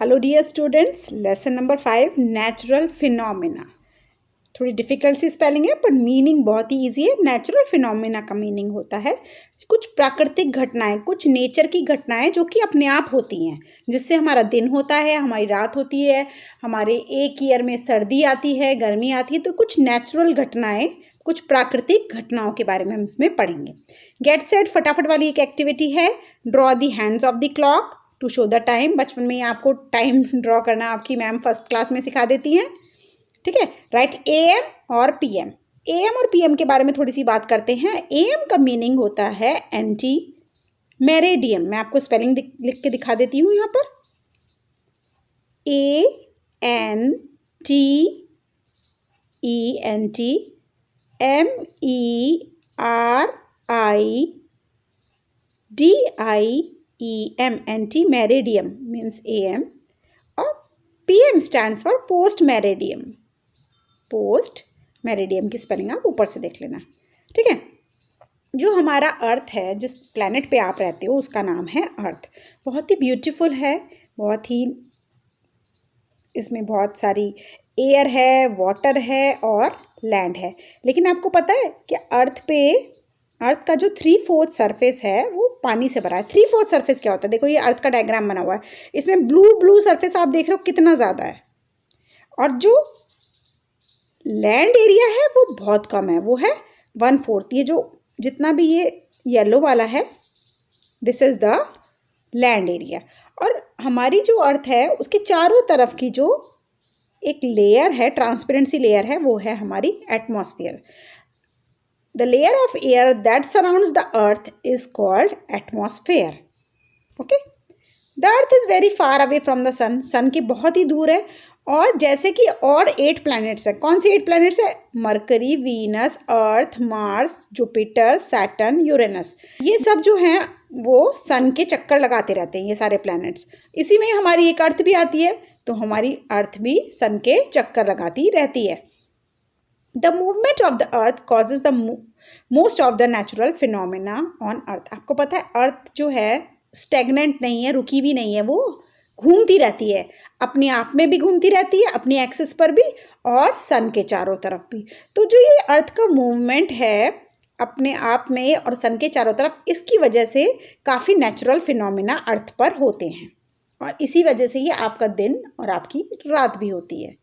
Hello dear students, lesson number 5 natural phenomena. थोड़ी difficult सी spelling है पर मीनिंग बहुत ही इजी है। नेचुरल फिनोमेना का मीनिंग होता है कुछ प्राकृतिक घटनाएं, कुछ नेचर की घटनाएं जो कि अपने आप होती हैं, जिससे हमारा दिन होता है, हमारी रात होती है, हमारे एक ईयर में सर्दी आती है, गर्मी आती है। तो कुछ नेचुरल घटनाएं, कुछ प्राकृतिक घटनाओं के बारे में हम इसमें पढ़ेंगे। गेट सेट फटाफट वाली एक एक्टिविटी है, draw the hands of the clock to show the time. बचपन में ही आपको टाइम ड्रॉ करना आपकी मैम फर्स्ट क्लास में सिखा देती हैं, ठीक है। राइट AM और PM। AM और PM के बारे में थोड़ी सी बात करते हैं। AM का मीनिंग होता है एंटी मेरिडियम। मैं आपको स्पेलिंग लिख के दिखा देती हूँ यहाँ पर। ANTEMERIDIEM, anti meridiem means AM। और PM stands for post meridiem. Post meridiem की स्पेलिंग आप ऊपर से देख लेना, ठीक है। जो हमारा अर्थ है, जिस प्लैनेट पे आप रहते हो, उसका नाम है अर्थ। बहुत ही ब्यूटीफुल है, बहुत ही इसमें बहुत सारी एयर है, वाटर है और लैंड है। लेकिन आपको पता है कि अर्थ का जो 3/4 सरफेस है वो पानी से भरा है। 3/4 सरफेस क्या होता है? देखो ये अर्थ का डायग्राम बना हुआ है, इसमें ब्लू सरफेस आप देख रहे हो कितना ज़्यादा है, और जो लैंड एरिया है वो बहुत कम है, वो है 1/4। ये जो जितना भी ये येलो वाला है, this is the land area. और हमारी जो अर्थ है उसके चारों तरफ की जो एक लेयर है, ट्रांसपेरेंसी लेयर है, वो है हमारी atmosphere. The layer of air that surrounds the earth is called atmosphere. Okay? The earth is very far away from the sun. sun के बहुत ही दूर है। और जैसे कि और 8 planets है। कौन सी 8 planets है? मरकरी, वीनस, अर्थ, मार्स, जुपिटर, सैटर्न, यूरेनस। ये सब जो हैं वो सन के चक्कर लगाते रहते हैं, ये सारे planets। इसी में हमारी एक अर्थ भी आती है, तो हमारी अर्थ भी सन के चक्कर लगाती रहती है। The movement of the earth causes the most of the natural phenomena on earth. आपको पता है अर्थ जो है स्टेगनेंट नहीं है, रुकी भी नहीं है, वो घूमती रहती है, अपने आप में भी घूमती रहती है, अपनी एक्सिस पर भी और सन के चारों तरफ भी। तो जो ये अर्थ का मूवमेंट है अपने आप में और सन के चारों तरफ, इसकी वजह से काफ़ी नेचुरल फिनोमिना अर्थ पर होते हैं, और इसी वजह से ये आपका दिन और आपकी रात भी होती है।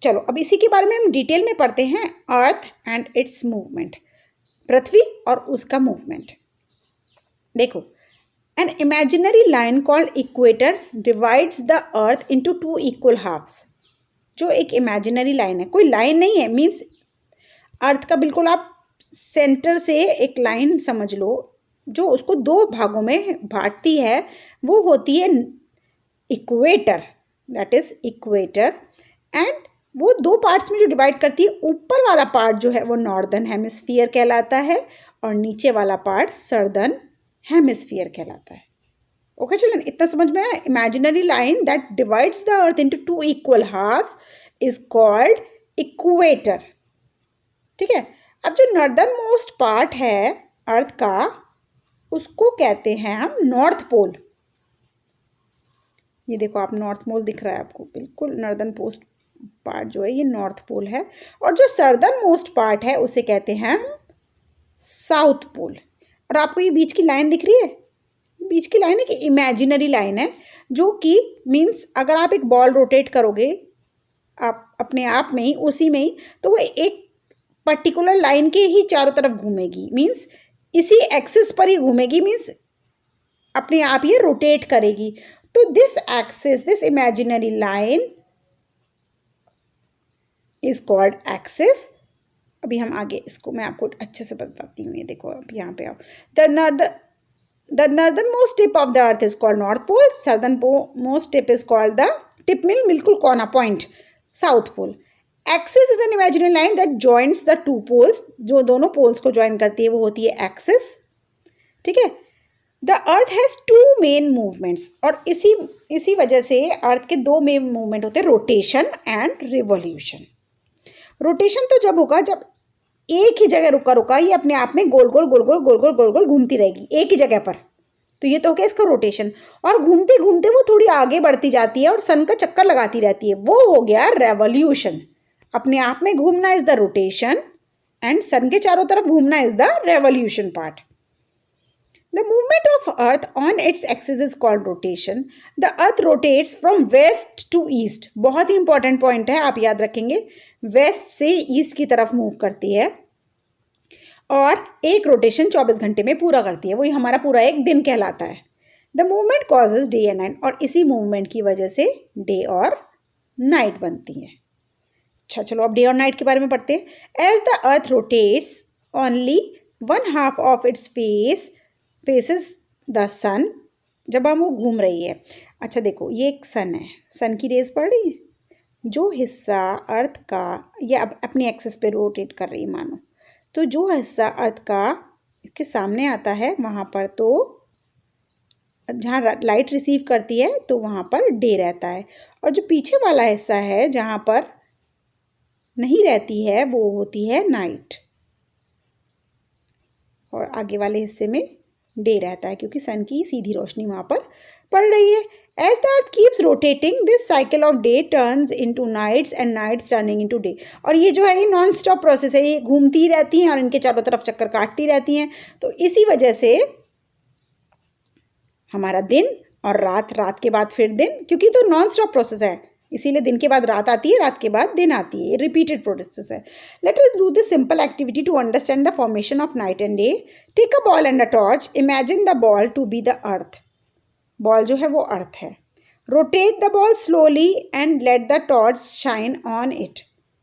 चलो अब इसी के बारे में हम डिटेल में पढ़ते हैं। अर्थ एंड इट्स मूवमेंट, पृथ्वी और उसका मूवमेंट। देखो, an imaginary line called equator divides the earth into 2 equal halves. जो एक इमेजिनरी लाइन है, कोई लाइन नहीं है, मीन्स अर्थ का बिल्कुल आप सेंटर से एक लाइन समझ लो, जो उसको 2 भागों में बांटती है, वो होती है equator, that is equator. And वो 2 पार्ट्स में जो डिवाइड करती है, ऊपर वाला पार्ट जो है वो नॉर्दर्न हेमिस्फीयर कहलाता है, और नीचे वाला पार्ट सर्दर्न हेमिस्फीयर कहलाता है। ओके चिल्ड्रन, इतना समझ में आया? Imaginary line that divides the earth into 2 equal halves is called equator, ठीक है। अब जो नॉर्दर्न मोस्ट पार्ट है अर्थ का, उसको कहते हैं हम नॉर्थ पोल। ये देखो, आप नॉर्थ पोल दिख रहा है आपको, बिल्कुल नॉर्दर्न पोस्ट पार्ट जो है ये नॉर्थ पोल है। और जो सर्दर्न मोस्ट पार्ट है उसे कहते हैं साउथ पोल। और आपको ये बीच की लाइन दिख रही है, बीच की लाइन है कि इमेजिनरी लाइन है, जो कि मीन्स अगर आप एक बॉल रोटेट करोगे आप अपने आप में ही, उसी में ही, तो वो एक पर्टिकुलर लाइन के ही चारों तरफ घूमेगी, मीन्स इसी एक्सिस पर ही घूमेगी, मीन्स अपने आप ये रोटेट करेगी। तो this axis, this imaginary line is called axis. अभी हम आगे इसको मैं आपको अच्छे से बताती हूँ। ये देखो, अब यहाँ पे आओ। The northern most tip of the earth is called north pole, southern most tip is called the tip mean बिल्कुल कोना point, south pole. Axis is an imaginary line that joints the 2 poles. जो दोनों poles को join करती है वो होती है एक्सिस, ठीक है। The earth has 2 main movements, और इसी वजह से अर्थ के 2 मेन मूवमेंट होते हैं, रोटेशन एंड रिवॉल्यूशन। रोटेशन तो जब होगा जब एक ही जगह रुका ये अपने आप में गोल गोल घूमती रहेगी एक ही जगह पर, तो ये तो हो गया इसका रोटेशन। और घूमते घूमते वो थोड़ी आगे बढ़ती जाती है और सन का चक्कर लगाती रहती है, वो हो गया रेवोल्यूशन। अपने आप में घूमना इज द रोटेशन एंड सन के चारों तरफ घूमना is the revolution part. The movement of Earth on its axis is called rotation. The Earth rotates from west to east. बहुत ही इंपॉर्टेंट पॉइंट है, आप याद रखेंगे, वेस्ट से ईस्ट की तरफ मूव करती है और एक रोटेशन 24 घंटे में पूरा करती है, वही हमारा पूरा एक दिन कहलाता है। The movement causes day and night, और इसी मूवमेंट की वजह से डे और नाइट बनती है। अच्छा चलो अब डे और नाइट के बारे में पढ़ते हैं। As the earth rotates only one half of its faces the sun, जब हम वो घूम रही है। अच्छा देखो ये एक सन है, सन की रेस पड़ रही है, जो हिस्सा अर्थ का या अपनी एक्सिस पे रोटेट कर रही है मानो, तो जो हिस्सा अर्थ का इसके सामने आता है वहाँ पर, तो जहाँ लाइट रिसीव करती है तो वहाँ पर डे रहता है, और जो पीछे वाला हिस्सा है जहाँ पर नहीं रहती है वो होती है नाइट, और आगे वाले हिस्से में डे रहता है क्योंकि सन की सीधी रोशनी वहाँ पर पड़ रही है। As the earth keeps rotating this cycle of day turns into nights and nights turning into day. और ये जो है ये नॉन स्टॉप प्रोसेस है, ये घूमती रहती हैं और इनके चारों तरफ चक्कर काटती रहती हैं, तो इसी वजह से हमारा दिन और रात, रात के बाद फिर दिन, क्योंकि तो नॉन स्टॉप प्रोसेस है इसीलिए दिन के बाद रात आती है, रात के बाद दिन आती है, ये रिपीटेड प्रोसेस है। Let us do this simple activity to understand the formation of night and day. Take a ball and a torch, imagine the ball to be the earth, ball जो है वो अर्थ है। Rotate the ball slowly and let the torch shine on it.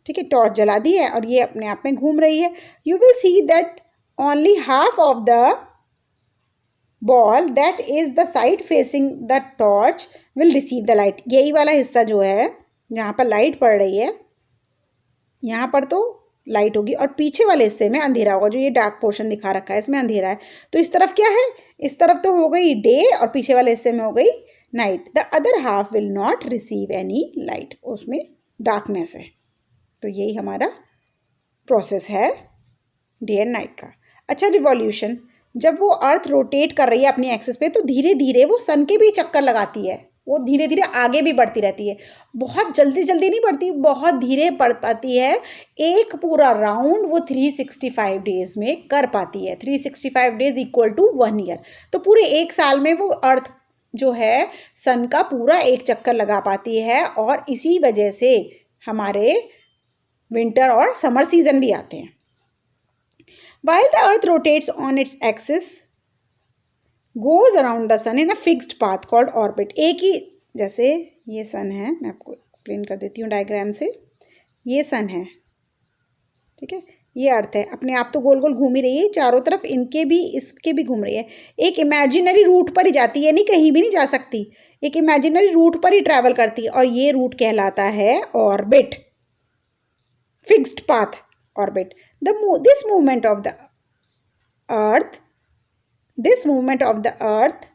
ठीक है, torch जला दी है और ये अपने आप में घूम रही है। You will see that only half of the ball that is the side facing the torch will receive the light. यही वाला हिस्सा जो है जहाँ पर लाइट पड़ रही है, यहाँ पर तो लाइट होगी और पीछे वाले हिस्से में अंधेरा होगा, जो ये डार्क पोर्शन दिखा रखा है इसमें अंधेरा है। तो इस तरफ क्या है, इस तरफ तो हो गई डे और पीछे वाले हिस्से में हो गई night. The other half will not receive any light, उसमें डार्कनेस है। तो यही हमारा प्रोसेस है डे एंड नाइट का। अच्छा रिवॉल्यूशन, जब वो अर्थ रोटेट कर रही है अपनी एक्सिस पे तो धीरे धीरे वो सन के भी चक्कर लगाती है, वो धीरे धीरे आगे भी बढ़ती रहती है। बहुत जल्दी जल्दी नहीं बढ़ती, बहुत धीरे बढ़ पाती है। एक पूरा राउंड वो 365 डेज में कर पाती है। 365 डेज इक्वल टू 1 ईयर। तो पूरे एक साल में वो अर्थ जो है सन का पूरा एक चक्कर लगा पाती है, और इसी वजह से हमारे विंटर और समर सीजन भी आते हैं। While the earth rotates on its axis, goes around the sun in a fixed path called orbit. एक ही, जैसे ये सन है, मैं आपको एक्सप्लेन कर देती हूँ डायग्राम से। ये सन है, ठीक है, ये अर्थ है, अपने आप तो गोल गोल घूम ही रही है, चारों तरफ इनके भी इसके भी घूम रही है। एक इमेजिनरी रूट पर ही जाती है, नहीं कहीं भी नहीं जा सकती, एक इमेजिनरी रूट पर ही ट्रैवल करती है, और ये रूट कहलाता है orbit, fixed path orbit. This movement of the earth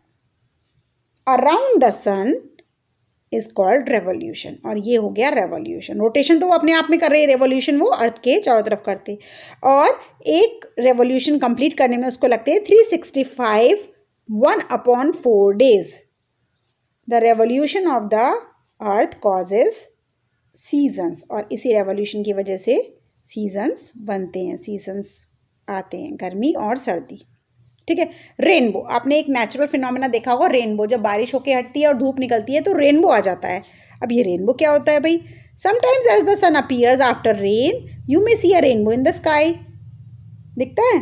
around the sun is called revolution, और ये हो गया revolution। रोटेशन तो वो अपने आप में कर रही है, रेवोल्यूशन वो अर्थ के चारों तरफ करती, और एक रेवोल्यूशन कंप्लीट करने में उसको लगते हैं 365 1/4 days। The revolution of the earth causes seasons, और इसी रेवोल्यूशन की वजह से सीजन्स बनते हैं, सीजन्स आते हैं, गर्मी और सर्दी। ठीक है, रेनबो, आपने एक नेचुरल फिनोमेना देखा होगा, रेनबो, जब बारिश होके हटती है और धूप निकलती है तो रेनबो आ जाता है। अब ये रेनबो क्या होता है भाई? Sometimes as the sun appears after rain you may see a rainbow in the sky, दिखता है।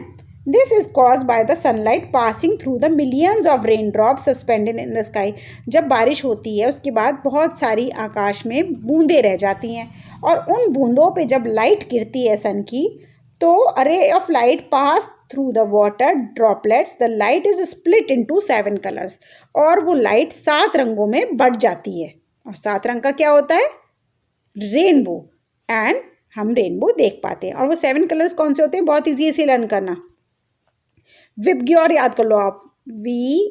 This is cause by the sunlight passing through the millions of rain drop suspended in the sky. जब बारिश होती है उसके बाद बहुत सारी आकाश में बूंदें रह जाती हैं, और उन बूंदों पे जब लाइट गिरती है सन की, तो a ray of light pass through the water droplets, the light is split into 7 colours, और वो लाइट 7 रंगों में बढ़ जाती है, और 7 रंग का क्या होता है? रेनबो। एंड हम रेनबो देख पाते हैं। और वो 7 कलर्स कौन से होते हैं? बहुत ईजी से लर्न करना, विबग्योर याद कर लो आप, VIBGYOR,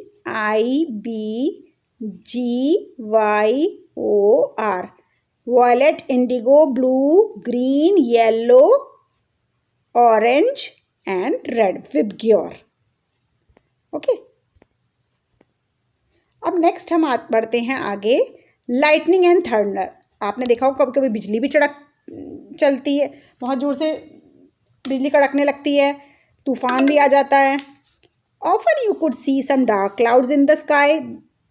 violet, indigo, blue, green, yellow, orange and red, VIBGYOR. Okay, अब नेक्स्ट हम बढ़ते हैं आगे, लाइटनिंग एंड थंडर। आपने देखा हो कभी कभी बिजली भी चलती है, बहुत ज़ोर से बिजली कड़कने लगती है, तूफान भी आ जाता है। Often you could see some dark clouds in the sky,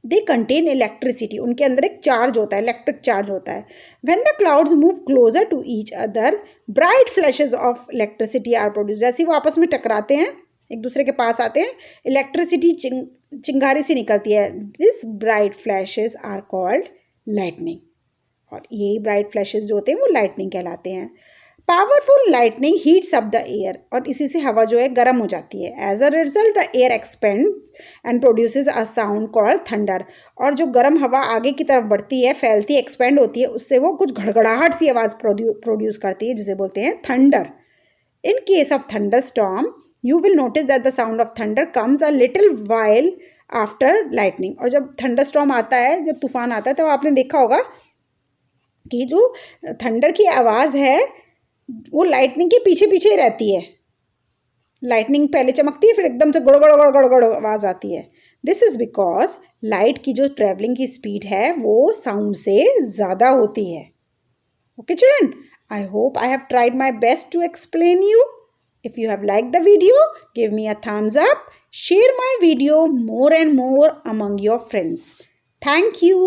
they contain electricity. उनके अंदर एक चार्ज होता है, इलेक्ट्रिक चार्ज होता है। When the clouds move closer to each other, bright flashes of electricity are produce. जैसे वो आपस में टकराते हैं, एक दूसरे के पास आते हैं, इलेक्ट्रिसिटी चिंगारी सी निकलती है। This bright flashes are called lightning. और यही ब्राइट फ्लैशेज जो होते हैं वो लाइटनिंग कहलाते हैं। Powerful lightning heats up the air, और इसी से हवा जो है गर्म हो जाती है। As a result the air expands and produces a sound called thunder. और जो गर्म हवा आगे की तरफ बढ़ती है, फैलती है, एक्सपेंड होती है, उससे वो कुछ घड़घड़ाहट सी आवाज़ प्रोड्यूस करती है, जिसे बोलते हैं thunder. In case of thunder storm you will notice that the sound of thunder comes a little while after lightning। और जब थंडरस्टॉर्म आता है, जब तूफान आता है, तो आपने देखा होगा कि जो थंडर की आवाज़ है वो लाइटनिंग के पीछे पीछे ही रहती है। लाइटनिंग पहले चमकती है, फिर एकदम से गड़गड़ गड़गड़ गड़ आवाज़ आती है। दिस इज़ बिकॉज लाइट की जो ट्रेवलिंग की स्पीड है वो साउंड से ज़्यादा होती है। Okay children, I hope I have tried my best to explain you. If you have liked the video, give me a thumbs up. Share my video more and more among your friends. Thank you.